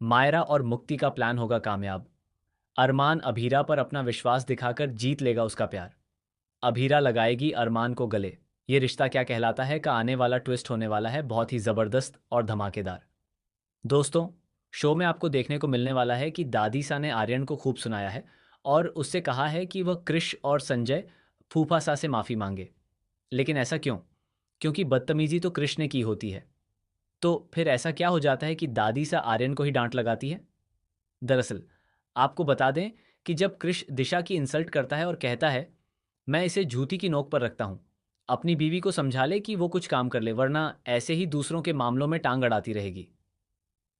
मायरा और मुक्ति का प्लान होगा कामयाब। अरमान अभीरा पर अपना विश्वास दिखाकर जीत लेगा उसका प्यार। अभीरा लगाएगी अरमान को गले। ये रिश्ता क्या कहलाता है का आने वाला ट्विस्ट होने वाला है बहुत ही ज़बरदस्त और धमाकेदार। दोस्तों, शो में आपको देखने को मिलने वाला है कि दादी सा ने आर्यन को खूब सुनाया है और उससे कहा है कि वह कृष और संजय फूफा सा से माफ़ी मांगे। लेकिन ऐसा क्यों? क्योंकि बदतमीजी तो कृष ने की होती है। तो फिर ऐसा क्या हो जाता है कि दादी सा आर्यन को ही डांट लगाती है? दरअसल आपको बता दें कि जब कृष दिशा की इंसल्ट करता है और कहता है, मैं इसे जूती की नोक पर रखता हूं, अपनी बीवी को समझा ले कि वो कुछ काम कर ले वरना ऐसे ही दूसरों के मामलों में टांग अड़ाती रहेगी।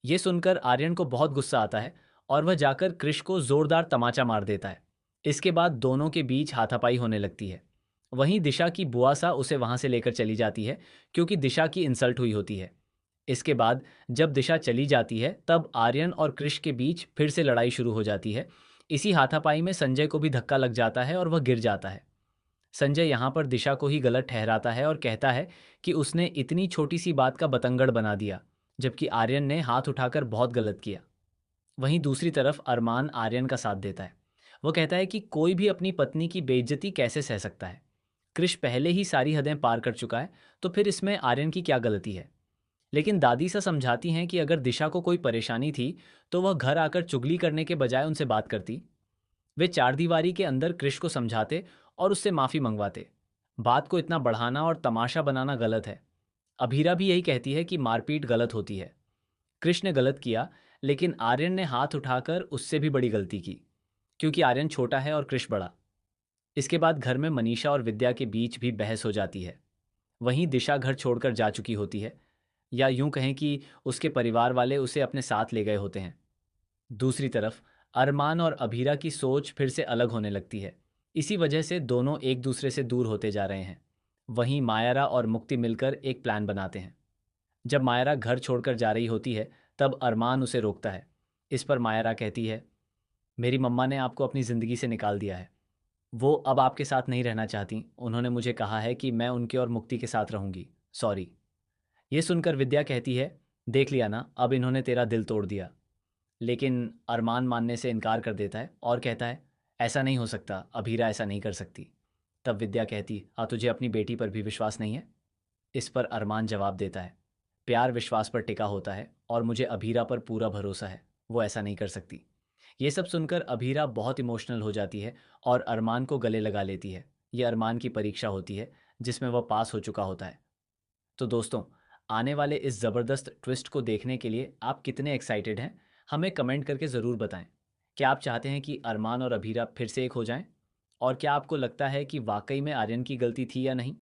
ये सुनकर आर्यन को बहुत गुस्सा आता है और वह जाकर कृष को जोरदार तमाचा मार देता है। इसके बाद दोनों के बीच हाथापाई होने लगती है। वहीं दिशा की बुआ सा उसे वहां से लेकर चली जाती है क्योंकि दिशा की इंसल्ट हुई होती है। इसके बाद जब दिशा चली जाती है तब आर्यन और कृष के बीच फिर से लड़ाई शुरू हो जाती है। इसी हाथापाई में संजय को भी धक्का लग जाता है और वह गिर जाता है। संजय यहाँ पर दिशा को ही गलत ठहराता है और कहता है कि उसने इतनी छोटी सी बात का बतंगड़ बना दिया, जबकि आर्यन ने हाथ उठाकर बहुत गलत किया। वहीं दूसरी तरफ अरमान आर्यन का साथ देता है। वो कहता है कि कोई भी अपनी पत्नी की बेइज्जती कैसे सह सकता है। कृष पहले ही सारी हदें पार कर चुका है, तो फिर इसमें आर्यन की क्या गलती है? लेकिन दादी सा समझाती हैं कि अगर दिशा को कोई परेशानी थी तो वह घर आकर चुगली करने के बजाय उनसे बात करती। वे चारदीवारी के अंदर कृष को समझाते और उससे माफी मंगवाते। बात को इतना बढ़ाना और तमाशा बनाना गलत है। अभीरा भी यही कहती है कि मारपीट गलत होती है। कृष ने गलत किया, लेकिन आर्यन ने हाथ उठाकर उससे भी बड़ी गलती की, क्योंकि आर्यन छोटा है और कृष बड़ा। इसके बाद घर में मनीषा और विद्या के बीच भी बहस हो जाती है। वहीं दिशा घर छोड़कर जा चुकी होती है, या यूं कहें कि उसके परिवार वाले उसे अपने साथ ले गए होते हैं। दूसरी तरफ अरमान और अभीरा की सोच फिर से अलग होने लगती है। इसी वजह से दोनों एक दूसरे से दूर होते जा रहे हैं। वहीं मायरा और मुक्ति मिलकर एक प्लान बनाते हैं। जब मायरा घर छोड़कर जा रही होती है तब अरमान उसे रोकता है। इस पर मायरा कहती है, मेरी मम्मा ने आपको अपनी ज़िंदगी से निकाल दिया है। वो अब आपके साथ नहीं रहना चाहती। उन्होंने मुझे कहा है कि मैं उनके और मुक्ति के साथ रहूंगी। सॉरी। ये सुनकर विद्या कहती है, देख लिया ना, अब इन्होंने तेरा दिल तोड़ दिया। लेकिन अरमान मानने से इनकार कर देता है और कहता है, ऐसा नहीं हो सकता, अभीरा ऐसा नहीं कर सकती। तब विद्या कहती, तुझे अपनी बेटी पर भी विश्वास नहीं है? इस पर अरमान जवाब देता है, प्यार विश्वास पर टिका होता है और मुझे अभीरा पर पूरा भरोसा है, वो ऐसा नहीं कर सकती। ये सब सुनकर अभीरा बहुत इमोशनल हो जाती है और अरमान को गले लगा लेती है। ये अरमान की परीक्षा होती है जिसमें वह पास हो चुका होता है। तो दोस्तों, आने वाले इस ज़बरदस्त ट्विस्ट को देखने के लिए आप कितने एक्साइटेड हैं? हमें कमेंट करके ज़रूर बताएं। क्या आप चाहते हैं कि अरमान और अभीरा फिर से एक हो जाएं? और क्या आपको लगता है कि वाकई में आर्यन की गलती थी या नहीं?